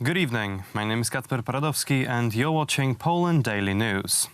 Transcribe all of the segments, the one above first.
Good evening, my name is Kacper Paradowski and you're watching Poland Daily News.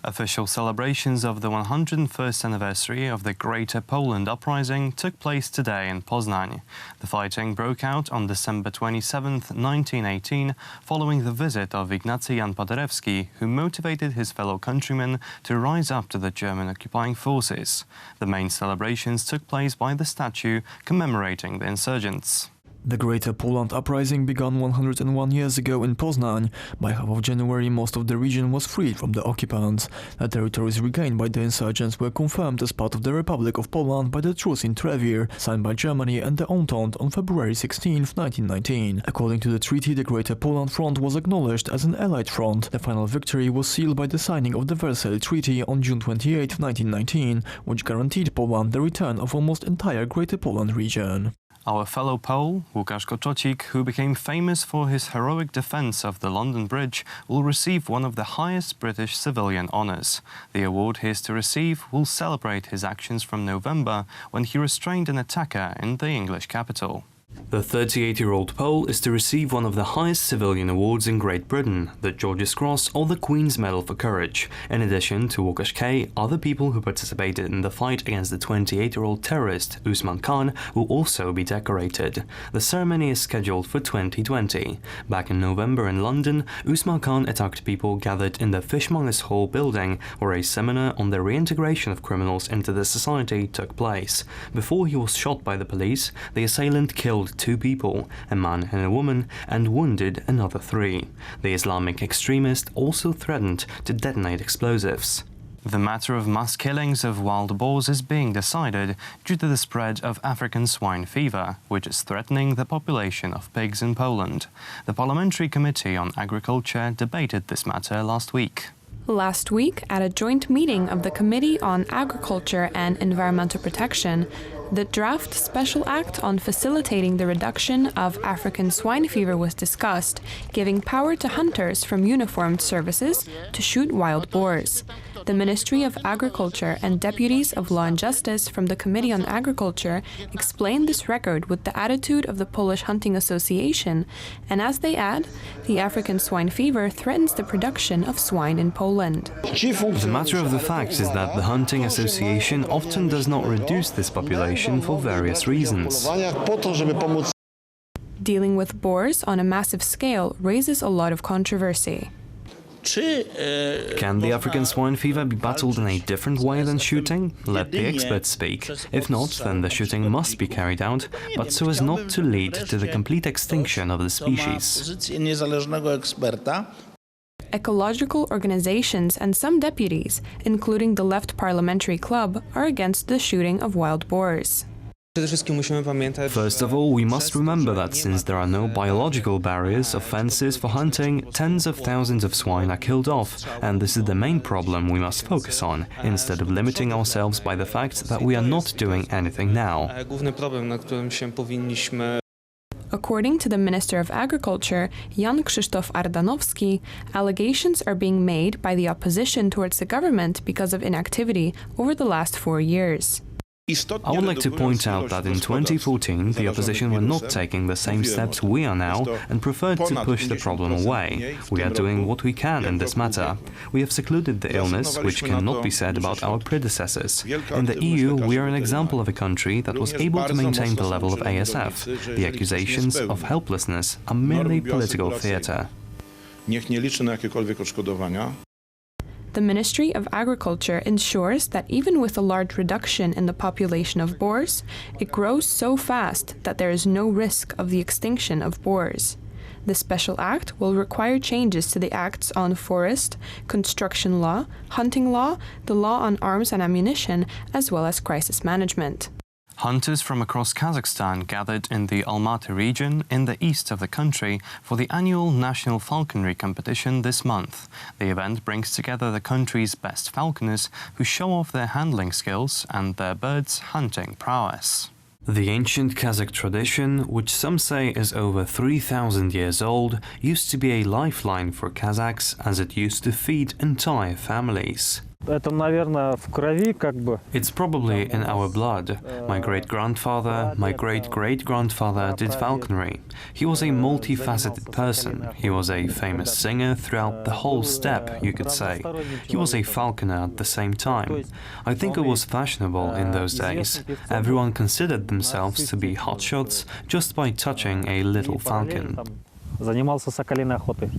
Official celebrations of the 101st anniversary of the Greater Poland Uprising took place today in Poznań. The fighting broke out on December 27, 1918, following the visit of Ignacy Jan Paderewski, who motivated his fellow countrymen to rise up to the German occupying forces. The main celebrations took place by the statue commemorating the insurgents. The Greater Poland Uprising began 101 years ago in Poznań. By half of January, most of the region was freed from the occupants. The territories regained by the insurgents were confirmed as part of the Republic of Poland by the Truce in Trevir, signed by Germany and the Entente on February 16, 1919. According to the treaty, the Greater Poland Front was acknowledged as an Allied front. The final victory was sealed by the signing of the Versailles Treaty on June 28, 1919, which guaranteed Poland the return of almost entire Greater Poland region. Our fellow Pole, Łukasz Koczocik, who became famous for his heroic defense of the London Bridge, will receive one of the highest British civilian honours. The award he is to receive will celebrate his actions from November, when he restrained an attacker in the English capital. The 38-year-old Pole is to receive one of the highest civilian awards in Great Britain, the George's Cross or the Queen's Medal for Courage. In addition to Łukasz K., other people who participated in the fight against the 28-year-old terrorist Usman Khan will also be decorated. The ceremony is scheduled for 2020. Back in November in London, Usman Khan attacked people gathered in the Fishmongers Hall building, where a seminar on the reintegration of criminals into the society took place. Before he was shot by the police, the assailant killed 2 people, a man and a woman, and wounded another 3. The Islamic extremist also threatened to detonate explosives. The matter of mass killings of wild boars is being decided due to the spread of African swine fever, which is threatening the population of pigs in Poland. The Parliamentary Committee on Agriculture debated this matter last week. Last week, at a joint meeting of the Committee on Agriculture and Environmental Protection, the draft Special Act on facilitating the reduction of African swine fever was discussed, giving power to hunters from uniformed services to shoot wild boars. The Ministry of Agriculture and deputies of Law and Justice from the Committee on Agriculture explained this record with the attitude of the Polish Hunting Association, and as they add, the African swine fever threatens the production of swine in Poland. The matter of the fact is that the Hunting Association often does not reduce this population for various reasons. Dealing with boars on a massive scale raises a lot of controversy. Can the African swine fever be battled in a different way than shooting? Let the experts speak. If not, then the shooting must be carried out, but so as not to lead to the complete extinction of the species. Ecological organizations and some deputies, including the Left Parliamentary Club, are against the shooting of wild boars. First of all, we must remember that since there are no biological barriers or fences for hunting, tens of thousands of swine are killed off, and this is the main problem we must focus on, instead of limiting ourselves by the fact that we are not doing anything now. According to the Minister of Agriculture, Jan Krzysztof Ardanowski, allegations are being made by the opposition towards the government because of inactivity over the last 4 years. I would like to point out that in 2014 the opposition were not taking the same steps we are now and preferred to push the problem away. We are doing what we can in this matter. We have secluded the illness, which cannot be said about our predecessors. In the EU, we are an example of a country that was able to maintain the level of ASF. The accusations of helplessness are merely political theatre. The Ministry of Agriculture ensures that even with a large reduction in the population of boars, it grows so fast that there is no risk of the extinction of boars. The Special Act will require changes to the acts on forest, construction law, hunting law, the law on arms and ammunition, as well as crisis management. Hunters from across Kazakhstan gathered in the Almaty region in the east of the country for the annual National Falconry Competition this month. The event brings together the country's best falconers who show off their handling skills and their birds' hunting prowess. The ancient Kazakh tradition, which some say is over 3,000 years old, used to be a lifeline for Kazakhs as it used to feed entire families. Это, наверное, в крови как бы. It's probably in our blood. My great-grandfather, my great-great-grandfather did falconry. He was a multifaceted person. He was a famous singer throughout the whole steppe, you could say. He was a falconer at the same time. I think it was fashionable in those days. Everyone considered themselves to be hotshots just by touching a little falcon. Занимался соколиной охотой.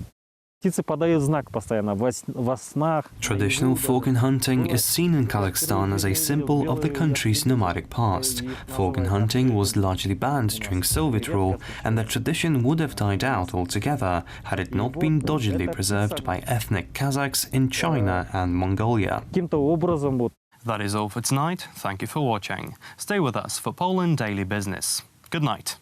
Птицы подают знак постоянно во снах. Traditional falcon hunting is seen in Kazakhstan as a symbol of the country's nomadic past. Falcon hunting was largely banned during Soviet rule, and the tradition would have died out altogether had it not been doggedly preserved by ethnic Kazakhs in China and Mongolia. Каким-то образом вот. That is all for tonight. Thank you for watching. Stay with us for Poland Daily Business. Good night.